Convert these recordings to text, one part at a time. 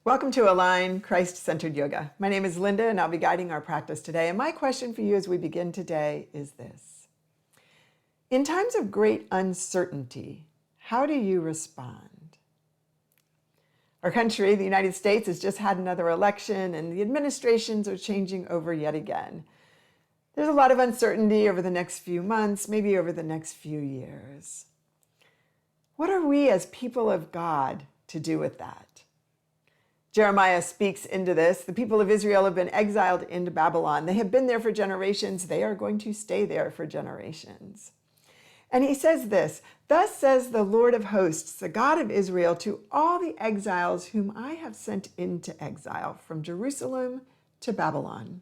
Welcome to Align Christ-Centered Yoga. My name is Linda and I'll be guiding our practice today. And my question for you as we begin today is this. In times of great uncertainty, how do you respond? Our country, the United States, has just had another election and the administrations are changing over yet again. There's a lot of uncertainty over the next few months, maybe over the next few years. What are we as people of God to do with that? Jeremiah speaks into this. The people of Israel have been exiled into Babylon. They have been there for generations. They are going to stay there for generations. And he says this, "Thus says the Lord of hosts, the God of Israel, to all the exiles whom I have sent into exile from Jerusalem to Babylon.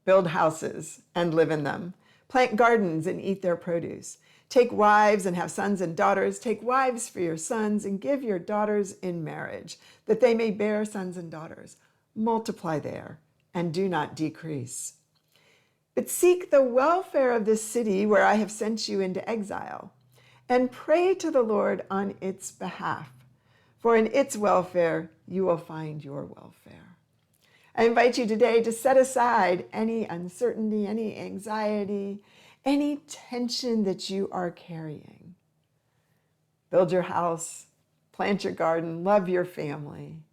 Build houses and live in them. Plant gardens and eat their produce. Take wives and have sons and daughters. Take wives for your sons and give your daughters in marriage, that they may bear sons and daughters. Multiply there and do not decrease. But seek the welfare of this city where I have sent you into exile, and pray to the Lord on its behalf, for in its welfare you will find your welfare." I invite you today to set aside any uncertainty, any anxiety, any tension that you are carrying. Build your house, plant your garden, love your family,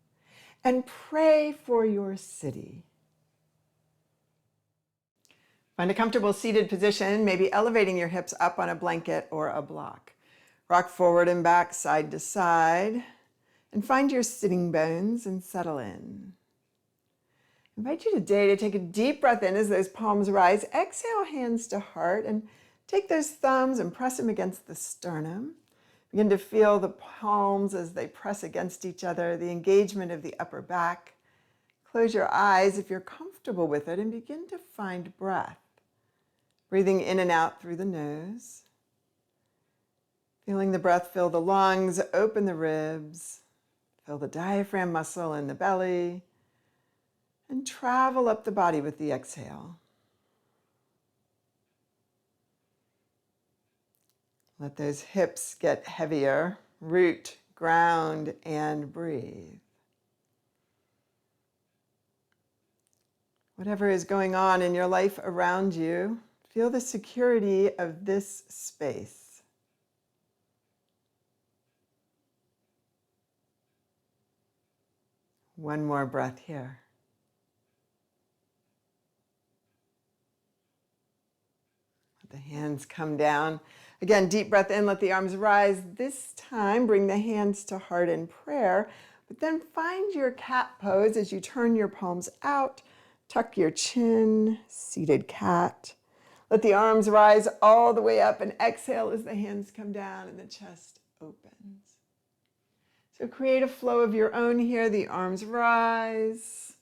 and pray for your city. Find a comfortable seated position, maybe elevating your hips up on a blanket or a block. Rock forward and back, side to side, and find your sitting bones and settle in. I invite you today to take a deep breath in as those palms rise. Exhale, hands to heart, and take those thumbs and press them against the sternum. Begin to feel the palms as they press against each other, the engagement of the upper back. Close your eyes if you're comfortable with it and begin to find breath. Breathing in and out through the nose. Feeling the breath fill the lungs, open the ribs. Feel the diaphragm muscle in the belly. And travel up the body with the exhale. Let those hips get heavier. Root, ground, and breathe. Whatever is going on in your life around you, feel the security of this space. One more breath here. The hands come down. Again, deep breath in, let the arms rise. This time, bring the hands to heart in prayer, but then find your cat pose as you turn your palms out, tuck your chin, seated cat. Let the arms rise all the way up and exhale as the hands come down and the chest opens. So create a flow of your own here. The arms rise.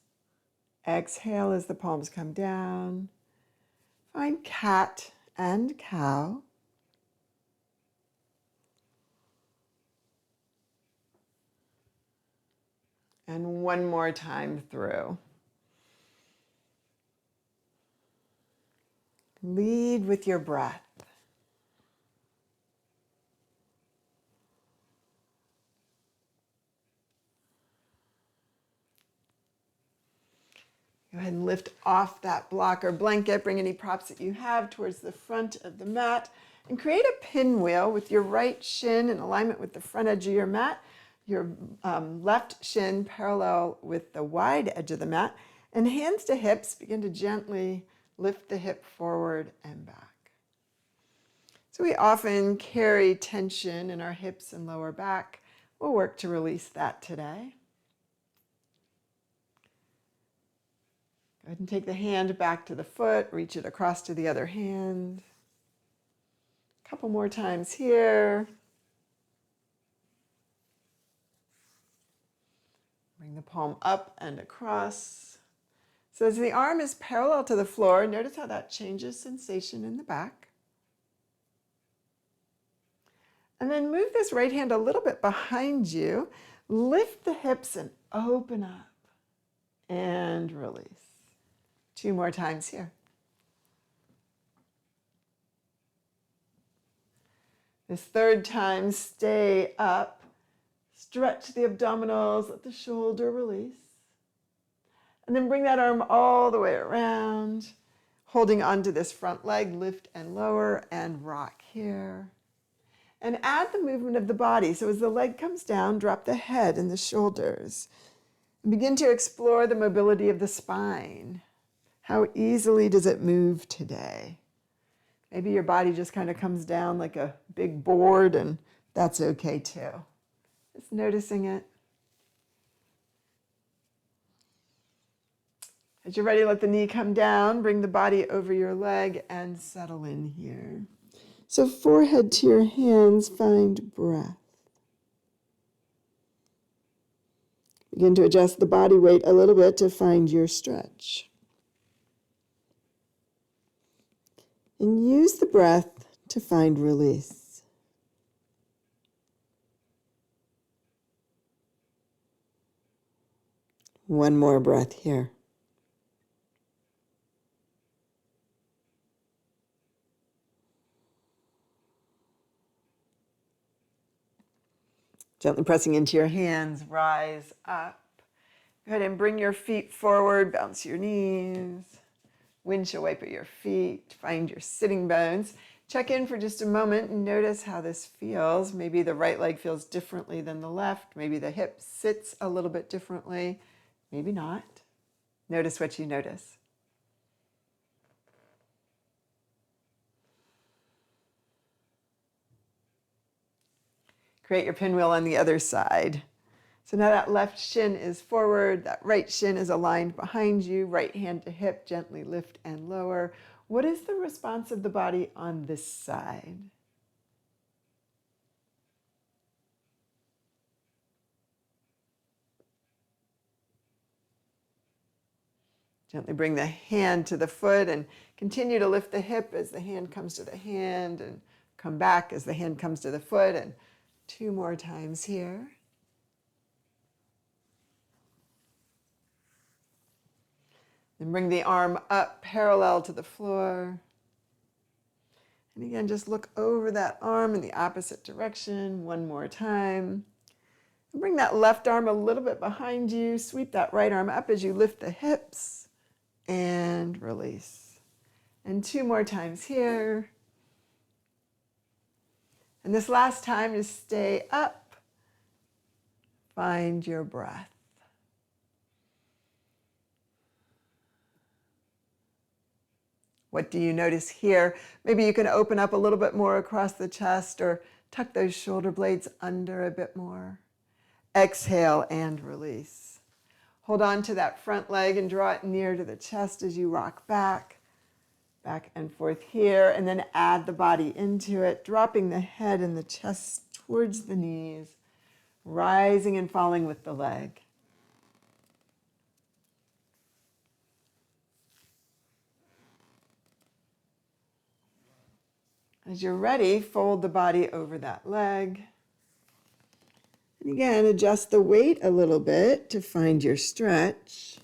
Exhale as the palms come down. Find cat and cow. And one more time through. Lead with your breath. Go ahead and lift off that block or blanket. Bring any props that you have towards the front of the mat and create a pinwheel with your right shin in alignment with the front edge of your mat, your left shin parallel with the wide edge of the mat, and hands to hips. Begin to gently lift the hip forward and back. So we often carry tension in our hips and lower back. We'll work to release that today. Go ahead and take the hand back to the foot, reach it across to the other hand. A couple more times here. Bring the palm up and across. So as the arm is parallel to the floor, notice how that changes sensation in the back. And then move this right hand a little bit behind you. Lift the hips and open up and release. 2 more times here. This third time, stay up. Stretch the abdominals, let the shoulder release. And then bring that arm all the way around, holding onto this front leg, lift and lower and rock here. And add the movement of the body. So as the leg comes down, drop the head and the shoulders. And begin to explore the mobility of the spine. How easily does it move today? Maybe your body just kind of comes down like a big board, and that's okay too. Just noticing it. As you're ready, let the knee come down, bring the body over your leg and settle in here. So forehead to your hands, find breath. Begin to adjust the body weight a little bit to find your stretch. And use the breath to find release. One more breath here. Gently pressing into your hands, rise up. Go ahead and bring your feet forward, bounce your knees. Windshield wiper your feet, find your sitting bones. Check in for just a moment and notice how this feels. Maybe the right leg feels differently than the left. Maybe the hip sits a little bit differently. Maybe not. Notice what you notice. Create your pinwheel on the other side. So now that left shin is forward, that right shin is aligned behind you, right hand to hip, gently lift and lower. What is the response of the body on this side? Gently bring the hand to the foot and continue to lift the hip as the hand comes to the hand, and come back as the hand comes to the foot, and 2 more times here. Then bring the arm up parallel to the floor. And again, just look over that arm in the opposite direction 1 more time. And bring that left arm a little bit behind you. Sweep that right arm up as you lift the hips and release. And 2 more times here. And this last time, just stay up. Find your breath. What do you notice here? Maybe you can open up a little bit more across the chest or tuck those shoulder blades under a bit more. Exhale and release. Hold on to that front leg and draw it near to the chest as you rock back and forth here, and then add the body into it, dropping the head and the chest towards the knees, rising and falling with the leg. As you're ready, fold the body over that leg. And again, adjust the weight a little bit to find your stretch.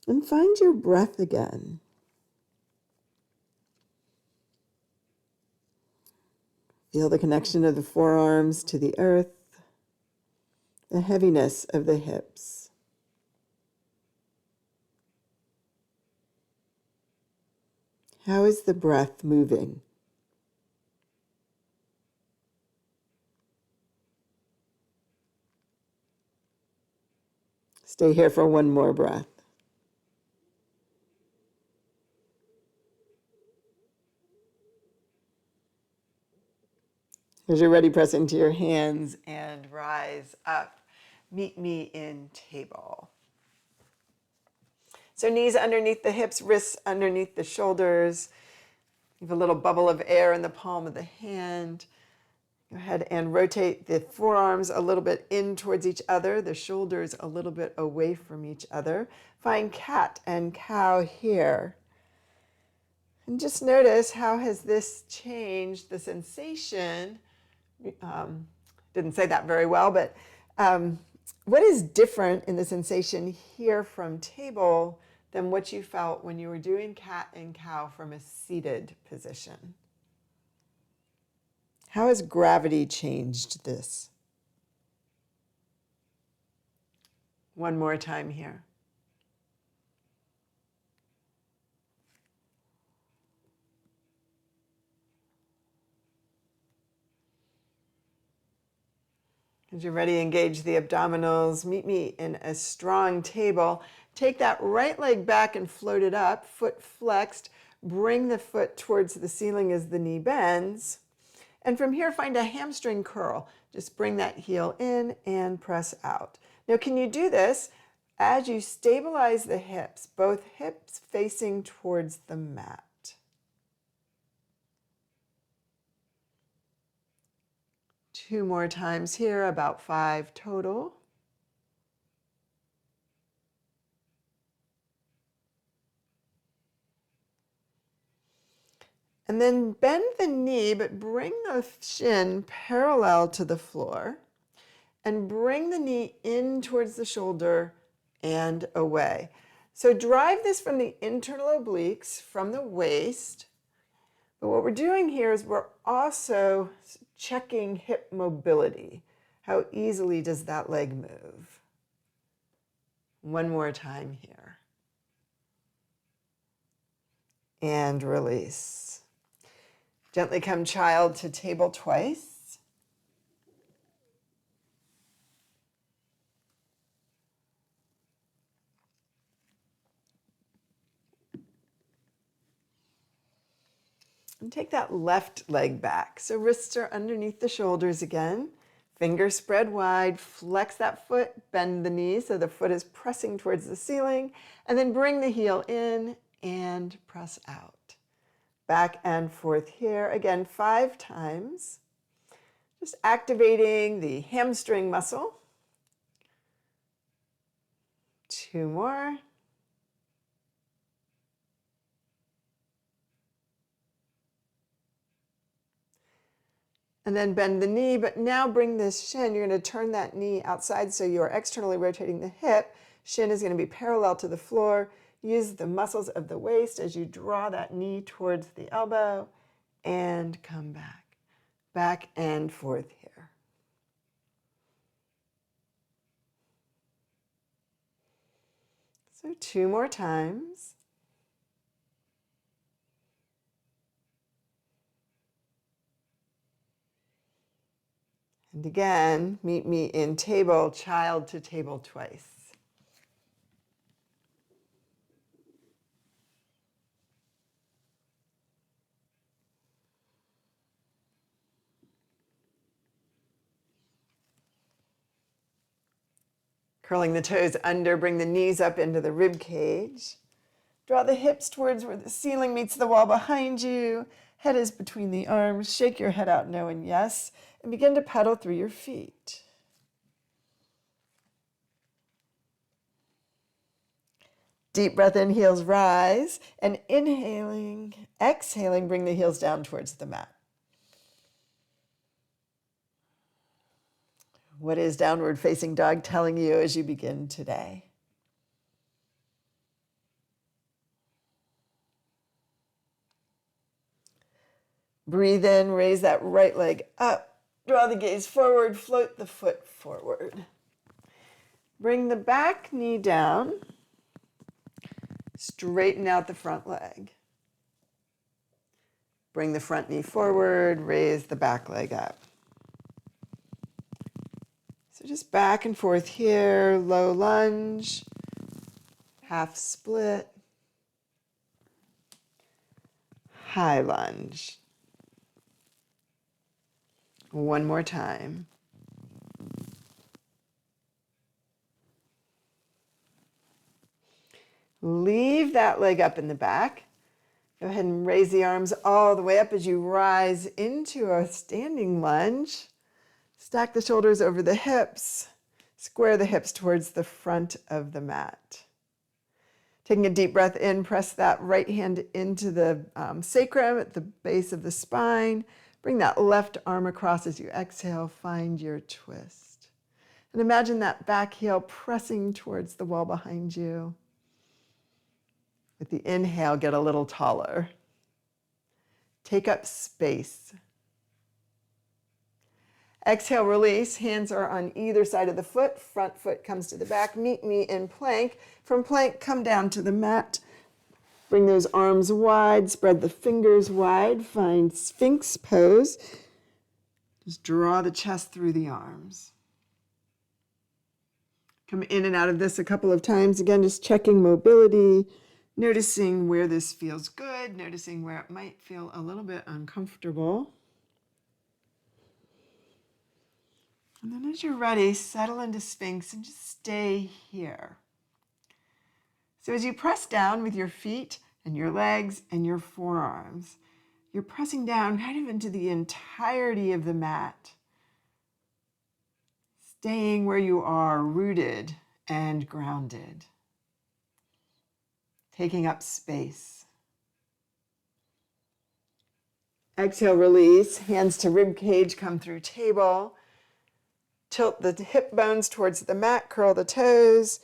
And find your breath again. Feel the connection of the forearms to the earth, the heaviness of the hips. How is the breath moving? Stay here for 1 more breath. As you're ready, press into your hands and rise up. Meet me in table. So knees underneath the hips, wrists underneath the shoulders. You have a little bubble of air in the palm of the hand. Go ahead and rotate the forearms a little bit in towards each other, the shoulders a little bit away from each other. Find cat and cow here. And just notice, how has this changed the sensation? Didn't say that very well, but what is different in the sensation here from table than what you felt when you were doing cat and cow from a seated position? How has gravity changed this? One more time here. As you're ready, engage the abdominals. Meet me in a strong table. Take that right leg back and float it up, foot flexed. Bring the foot towards the ceiling as the knee bends. And from here, find a hamstring curl. Just bring that heel in and press out. Now, can you do this as you stabilize the hips, both hips facing towards the mat? Two more times here, about 5 total. And then bend the knee, but bring the shin parallel to the floor. And bring the knee in towards the shoulder and away. So drive this from the internal obliques, from the waist. But what we're doing here is we're also checking hip mobility. How easily does that leg move? One more time here. And release. Gently come child to table twice. And take that left leg back. So wrists are underneath the shoulders again. Fingers spread wide. Flex that foot. Bend the knee so the foot is pressing towards the ceiling. And then bring the heel in and press out. Back and forth here. Again, 5 times. Just activating the hamstring muscle. 2 more. And then bend the knee, but now bring this shin. You're going to turn that knee outside so you're externally rotating the hip. Shin is going to be parallel to the floor. Use the muscles of the waist as you draw that knee towards the elbow and come back. Back and forth here. So 2 more times. And again, meet me in table, child to table twice. Curling the toes under, bring the knees up into the rib cage. Draw the hips towards where the ceiling meets the wall behind you. Head is between the arms. Shake your head out, no and yes. And begin to pedal through your feet. Deep breath in, heels rise. And inhaling, exhaling, bring the heels down towards the mat. What is downward facing dog telling you as you begin today? Breathe in, raise that right leg up. Draw the gaze forward, float the foot forward. Bring the back knee down. Straighten out the front leg. Bring the front knee forward, raise the back leg up. So just back and forth here, low lunge, half split, high lunge. One more time. Leave that leg up in the back. Go ahead and raise the arms all the way up as you rise into a standing lunge. Stack the shoulders over the hips. Square the hips towards the front of the mat. Taking a deep breath in, press that right hand into the sacrum at the base of the spine. Bring that left arm across as you exhale. Find your twist. And imagine that back heel pressing towards the wall behind you. With the inhale, get a little taller. Take up space. Exhale, release. Hands are on either side of the foot. Front foot comes to the back. Meet me in plank. From plank, come down to the mat. Bring those arms wide. Spread the fingers wide. Find Sphinx pose. Just draw the chest through the arms. Come in and out of this a couple of times. Again, just checking mobility, noticing where this feels good, noticing where it might feel a little bit uncomfortable. And then as you're ready, settle into Sphinx and just stay here. So as you press down with your feet and your legs and your forearms, you're pressing down kind of into the entirety of the mat. Staying where you are, rooted and grounded. Taking up space. Exhale, release. Hands to rib cage, come through table. Tilt the hip bones towards the mat, curl the toes.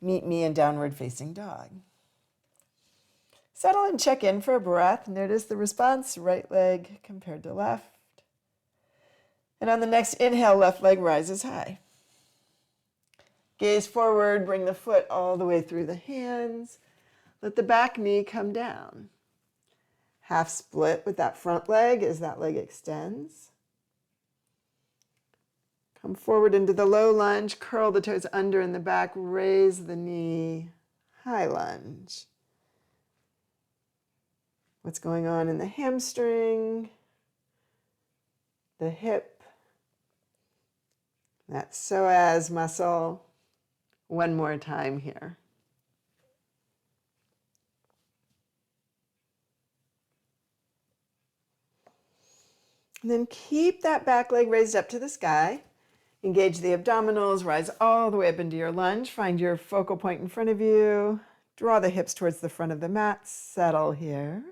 Meet me in downward facing dog. Settle and check in for a breath. Notice the response, right leg compared to left. And on the next inhale, left leg rises high. Gaze forward, bring the foot all the way through the hands. Let the back knee come down. Half split with that front leg as that leg extends. Come forward into the low lunge, curl the toes under in the back, raise the knee, high lunge. What's going on in the hamstring, the hip, that psoas muscle. One more time here. And then keep that back leg raised up to the sky. Engage the abdominals, rise all the way up into your lunge. Find your focal point in front of you. Draw the hips towards the front of the mat. Settle here.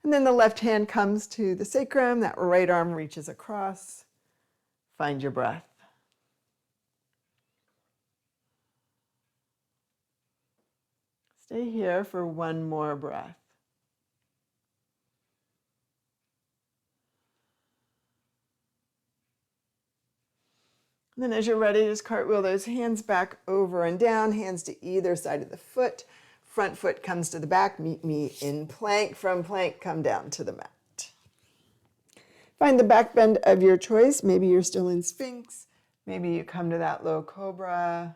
And then the left hand comes to the sacrum. That right arm reaches across. Find your breath. Stay here for one more breath. And then as you're ready, just cartwheel those hands back over and down, hands to either side of the foot. Front foot comes to the back. Meet me in plank. From plank, come down to the mat. Find the back bend of your choice. Maybe you're still in Sphinx. Maybe you come to that low cobra.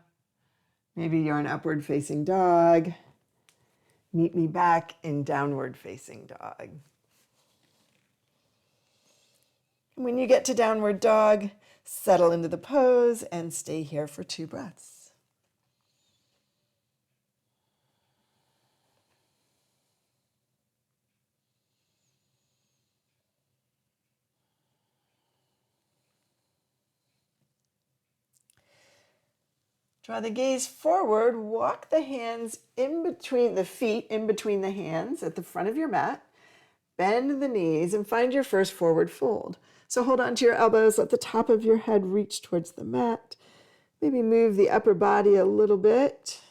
Maybe you're an upward facing dog. Meet me back in downward facing dog. When you get to downward dog, settle into the pose and stay here for 2 breaths. Draw the gaze forward, walk the hands in between the feet, in between the hands at the front of your mat. Bend the knees and find your first forward fold. So hold on to your elbows, let the top of your head reach towards the mat. Maybe move the upper body a little bit.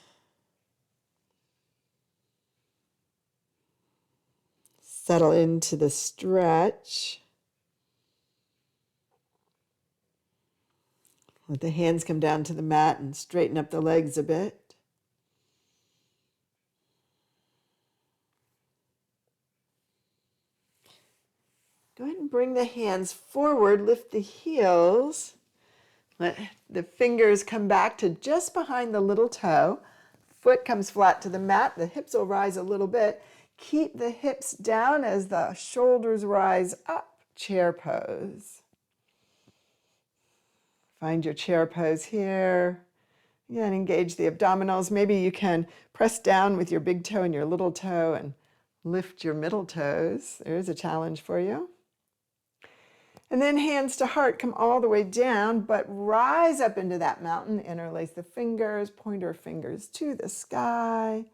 Settle into the stretch. Let the hands come down to the mat and straighten up the legs a bit. Go ahead and bring the hands forward, lift the heels. Let the fingers come back to just behind the little toe. Foot comes flat to the mat. The hips will rise a little bit. Keep the hips down as the shoulders rise up. Chair pose. Find your chair pose here. Again, engage the abdominals. Maybe you can press down with your big toe and your little toe and lift your middle toes. There's a challenge for you. And then hands to heart, come all the way down, but rise up into that mountain. Interlace the fingers, pointer fingers to the sky.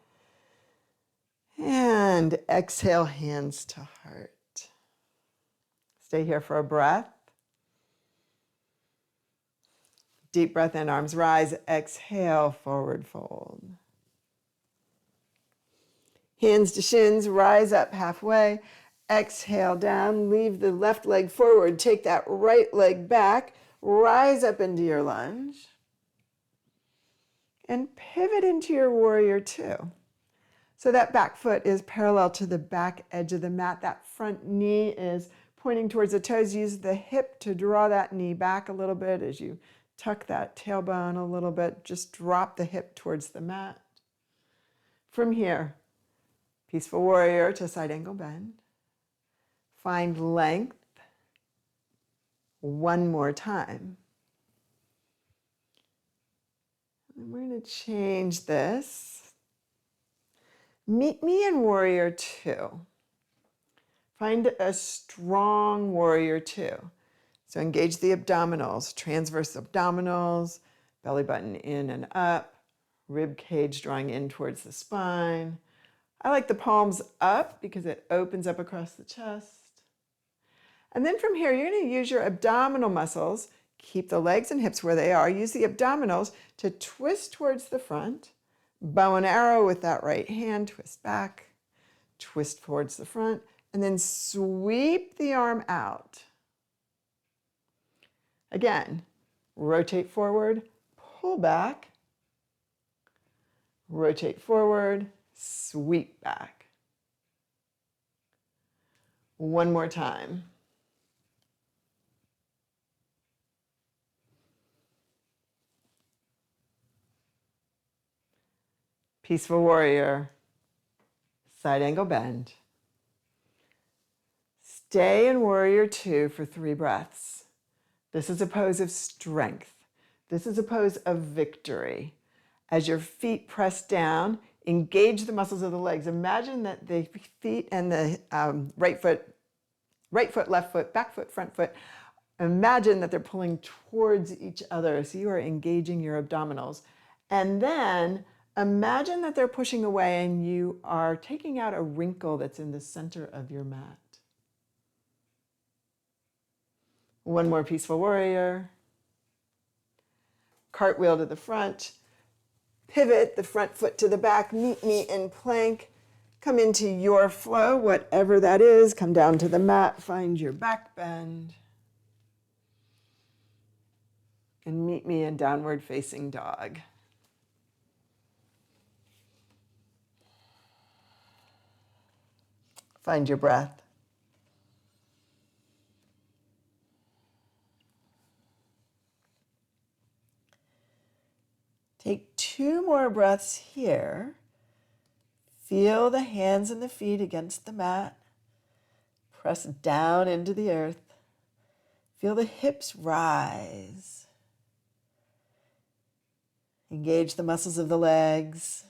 And exhale, hands to heart. Stay here for a breath. Deep breath in, arms rise. Exhale, forward fold. Hands to shins, rise up halfway. Exhale down, leave the left leg forward, take that right leg back, rise up into your lunge, and pivot into your warrior two. So that back foot is parallel to the back edge of the mat. That front knee is pointing towards the toes. Use the hip to draw that knee back a little bit as you tuck that tailbone a little bit. Just drop the hip towards the mat. From here, peaceful warrior to side angle bend. Find length. One more time. And we're going to change this. Meet me in warrior two. Find a strong warrior two. So engage the abdominals, transverse abdominals, belly button in and up, rib cage drawing in towards the spine. I like the palms up because it opens up across the chest. And then from here, you're going to use your abdominal muscles. Keep the legs and hips where they are. Use the abdominals to twist towards the front. Bow and arrow with that right hand. Twist back. Twist towards the front. And then sweep the arm out. Again, rotate forward, pull back. Rotate forward, sweep back. One more time. Peaceful warrior, side angle bend. Stay in warrior two for 3 breaths. This is a pose of strength. This is a pose of victory. As your feet press down, engage the muscles of the legs. Imagine that the feet and the right foot, left foot, back foot, front foot, imagine that they're pulling towards each other. So you are engaging your abdominals. And then imagine that they're pushing away and you are taking out a wrinkle that's in the center of your mat. One more peaceful warrior. Cartwheel to the front. Pivot the front foot to the back. Meet me in plank. Come into your flow, whatever that is. Come down to the mat. Find your back bend. And meet me in downward facing dog. Find your breath. Take 2 more breaths here. Feel the hands and the feet against the mat. Press down into the earth. Feel the hips rise. Engage the muscles of the legs.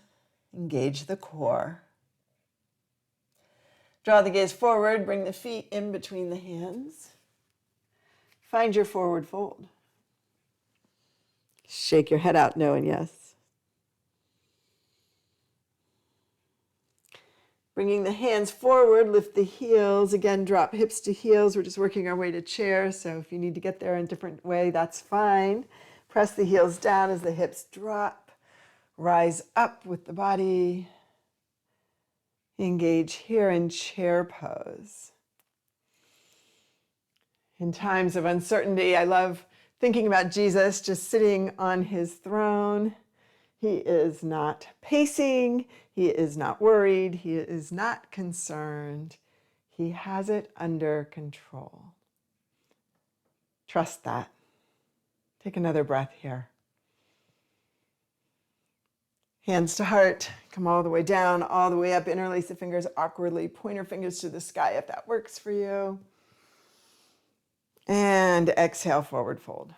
Engage the core. Draw the gaze forward. Bring the feet in between the hands. Find your forward fold. Shake your head out, no and yes. Bringing the hands forward, lift the heels. Again, drop hips to heels. We're just working our way to chair, so if you need to get there in a different way, that's fine. Press the heels down as the hips drop. Rise up with the body. Engage here in chair pose. In times of uncertainty, I love thinking about Jesus just sitting on his throne. He is not pacing. He is not worried. He is not concerned. He has it under control. Trust that. Take another breath here. Hands to heart. Come all the way down, all the way up. Interlace the fingers awkwardly. Pointer fingers to the sky if that works for you. And exhale, forward fold.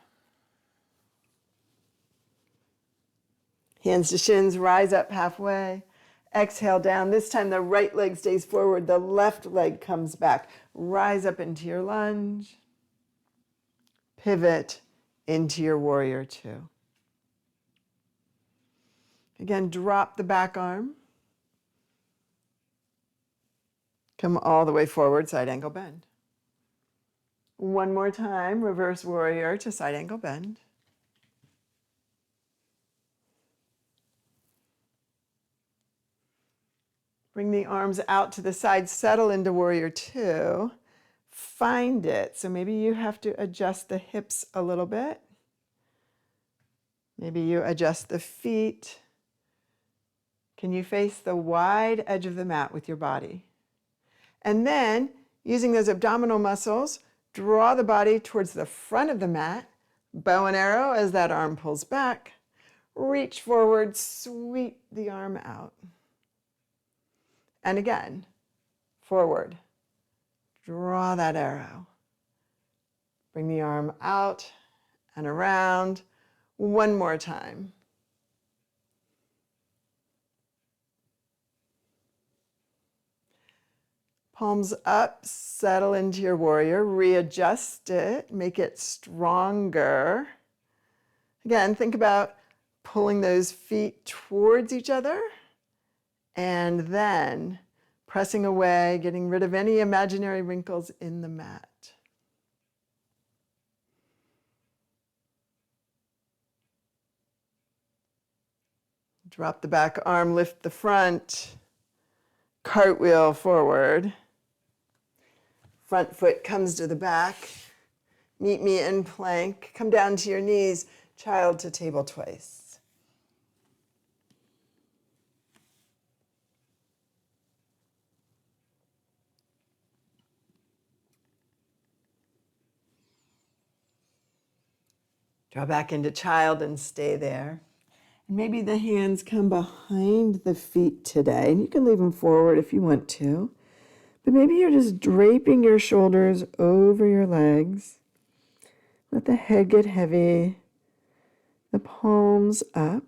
Hands to shins, rise up halfway. Exhale down. This time the right leg stays forward, the left leg comes back. Rise up into your lunge. Pivot into your warrior two. Again, drop the back arm. Come all the way forward, side angle bend. One more time, reverse warrior to side angle bend. Bring the arms out to the side, settle into warrior two. Find it. So maybe you have to adjust the hips a little bit. Maybe you adjust the feet. Can you face the wide edge of the mat with your body? And then, using those abdominal muscles, draw the body towards the front of the mat. Bow and arrow as that arm pulls back. Reach forward, sweep the arm out. And again, forward. Draw that arrow. Bring the arm out and around. One more time. Palms up, settle into your warrior, readjust it, make it stronger. Again, think about pulling those feet towards each other and then pressing away, getting rid of any imaginary wrinkles in the mat. Drop the back arm, lift the front, cartwheel forward. Front foot comes to the back. Meet me in plank. Come down to your knees, child to table twice. Draw back into child and stay there. And maybe the hands come behind the feet today. And you can leave them forward if you want to. But maybe you're just draping your shoulders over your legs. Let the head get heavy. The palms up.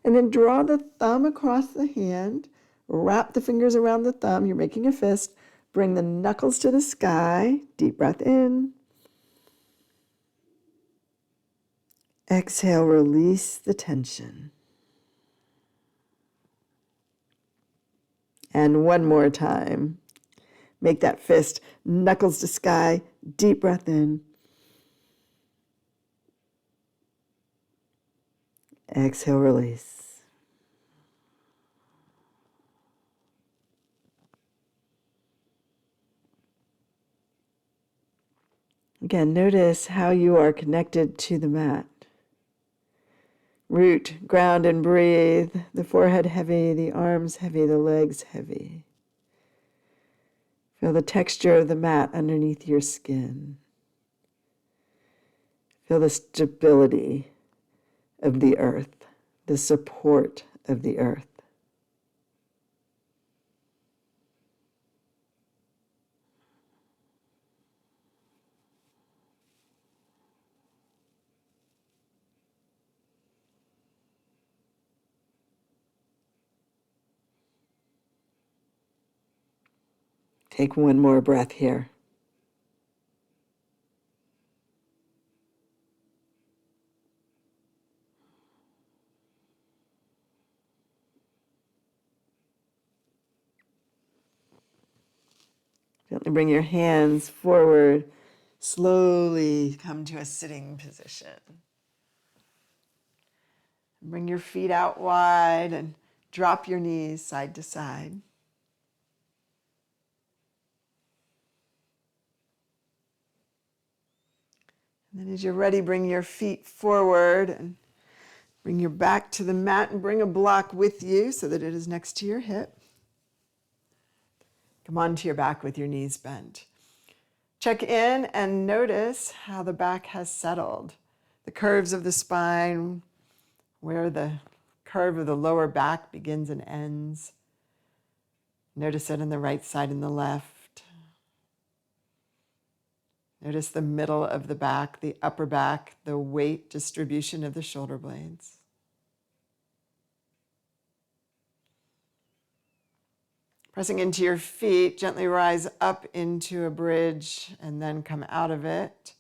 And then draw the thumb across the hand. Wrap the fingers around the thumb. You're making a fist. Bring the knuckles to the sky. Deep breath in. Exhale, release the tension. And one more time. Make that fist, knuckles to sky, deep breath in. Exhale, release. Again, notice how you are connected to the mat. Root, ground, and breathe. The forehead heavy, the arms heavy, the legs heavy. Feel the texture of the mat underneath your skin. Feel the stability of the earth, the support of the earth. Take one more breath here. Gently bring your hands forward. Slowly come to a sitting position. Bring your feet out wide and drop your knees side to side. And then as you're ready, bring your feet forward and bring your back to the mat and bring a block with you so that it is next to your hip. Come onto your back with your knees bent. Check in and notice how the back has settled. The curves of the spine, where the curve of the lower back begins and ends. Notice it on the right side and the left. Notice the middle of the back, the upper back, the weight distribution of the shoulder blades. Pressing into your feet, gently rise up into a bridge and then come out of it.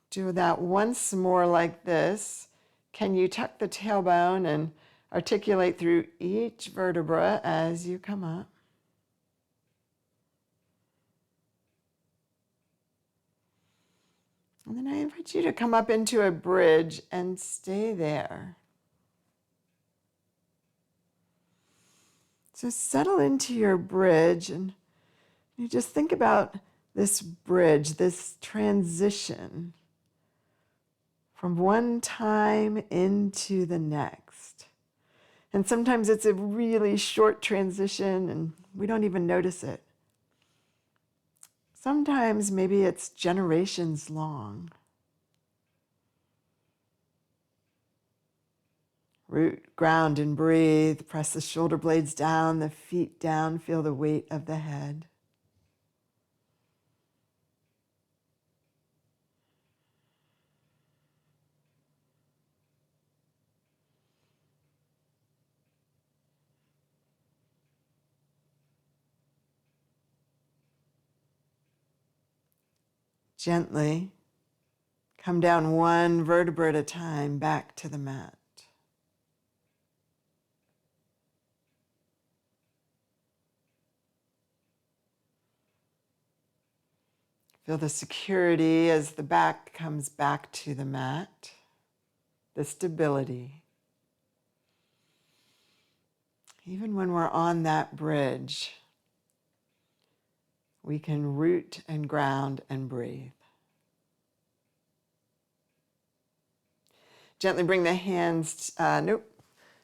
Do that once more like this. Can you tuck the tailbone and articulate through each vertebra as you come up? And then I invite you to come up into a bridge and stay there. So settle into your bridge and you just think about this bridge, this transition from one time into the next. And sometimes it's a really short transition and we don't even notice it. Sometimes maybe it's generations long. Root, ground, and breathe. Press the shoulder blades down, the feet down. Feel the weight of the head. Gently come down one vertebra at a time back to the mat. Feel the security as the back comes back to the mat, the stability. Even when we're on that bridge, we can root and ground and breathe. Gently bring the hands,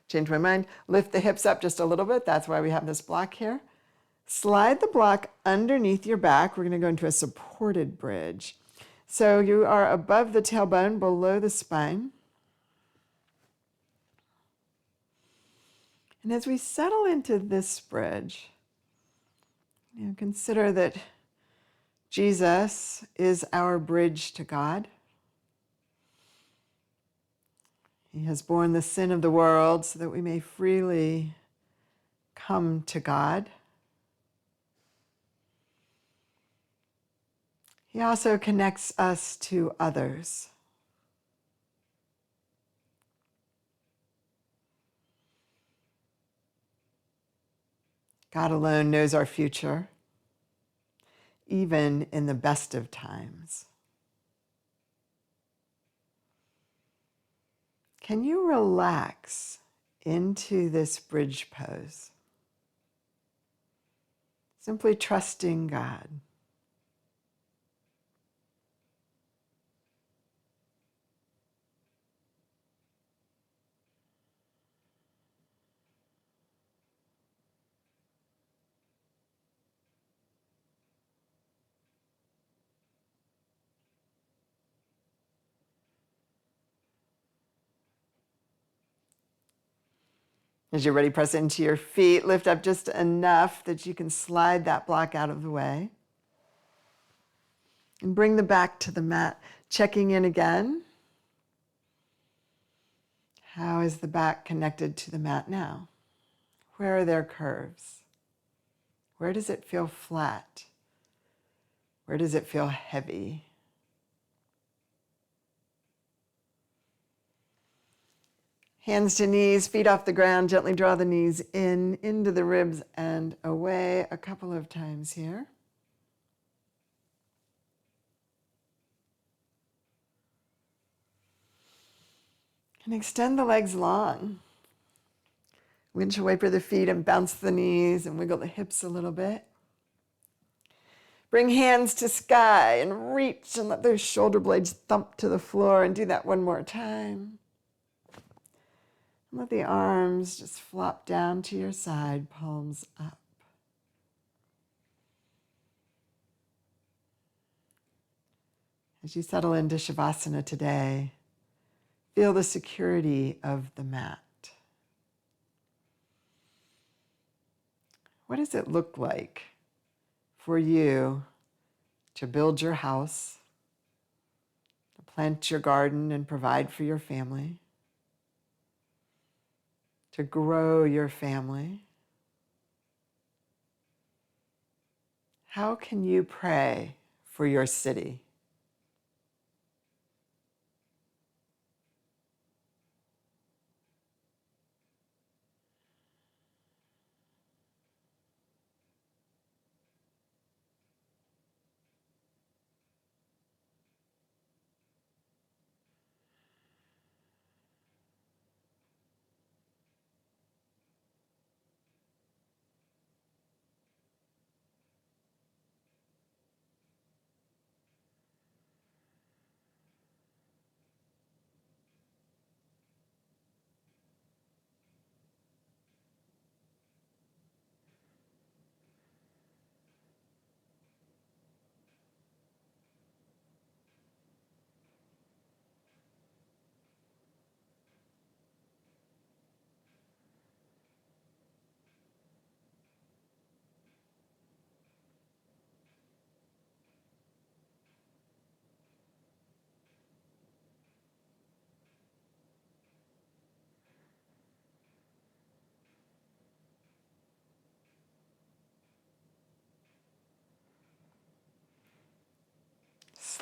change my mind. Lift the hips up just a little bit. That's why we have this block here. Slide the block underneath your back. We're going to go into a supported bridge. So you are above the tailbone, below the spine. And as we settle into this bridge, consider that Jesus is our bridge to God. He has borne the sin of the world so that we may freely come to God. He also connects us to others. God alone knows our future, even in the best of times. Can you relax into this bridge pose? Simply trusting God. As you're ready, press into your feet. Lift up just enough that you can slide that block out of the way. And bring the back to the mat. Checking in again. How is the back connected to the mat now? Where are there curves? Where does it feel flat? Where does it feel heavy? Hands to knees, feet off the ground. Gently draw the knees in, into the ribs and away a couple of times here. And extend the legs long. Windshield wiper the feet and bounce the knees and wiggle the hips a little bit. Bring hands to sky and reach and let those shoulder blades thump to the floor, and do that one more time. Let the arms just flop down to your side, palms up. As you settle into Shavasana today, feel the security of the mat. What does it look like for you to build your house, to plant your garden and provide for your family, to grow your family? How can you pray for your city?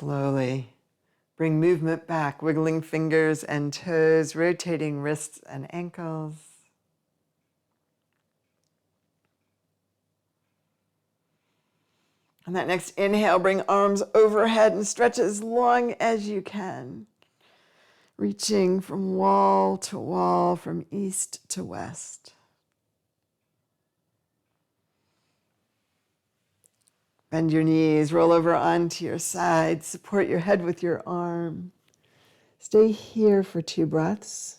Slowly bring movement back, wiggling fingers and toes, rotating wrists and ankles. On that next inhale, bring arms overhead and stretch as long as you can, reaching from wall to wall, from east to west. Bend your knees, roll over onto your side, support your head with your arm. Stay here for 2 breaths.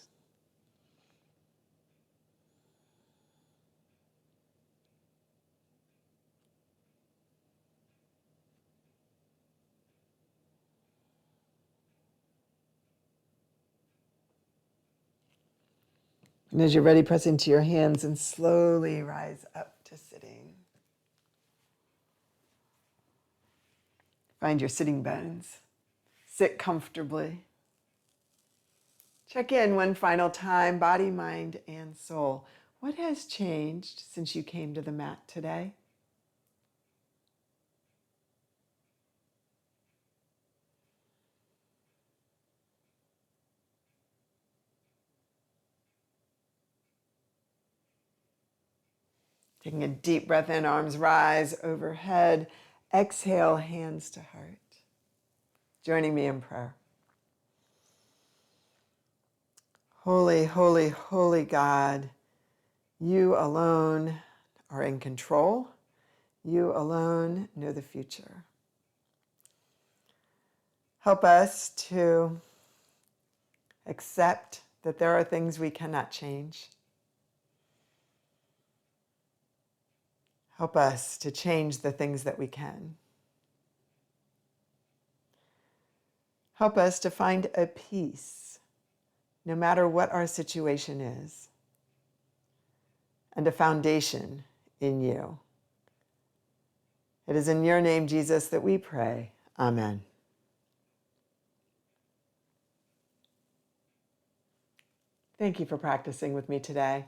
And as you're ready, press into your hands and slowly rise up to sitting. Find your sitting bones. Sit comfortably. Check in one final time, body, mind, and soul. What has changed since you came to the mat today? Taking a deep breath in, arms rise overhead. Exhale, hands to heart. Joining me in prayer. Holy, holy, holy God, you alone are in control. You alone know the future. Help us to accept that there are things we cannot change. Help us to change the things that we can. Help us to find a peace, no matter what our situation is, and a foundation in you. It is in your name, Jesus, that we pray. Amen. Thank you for practicing with me today.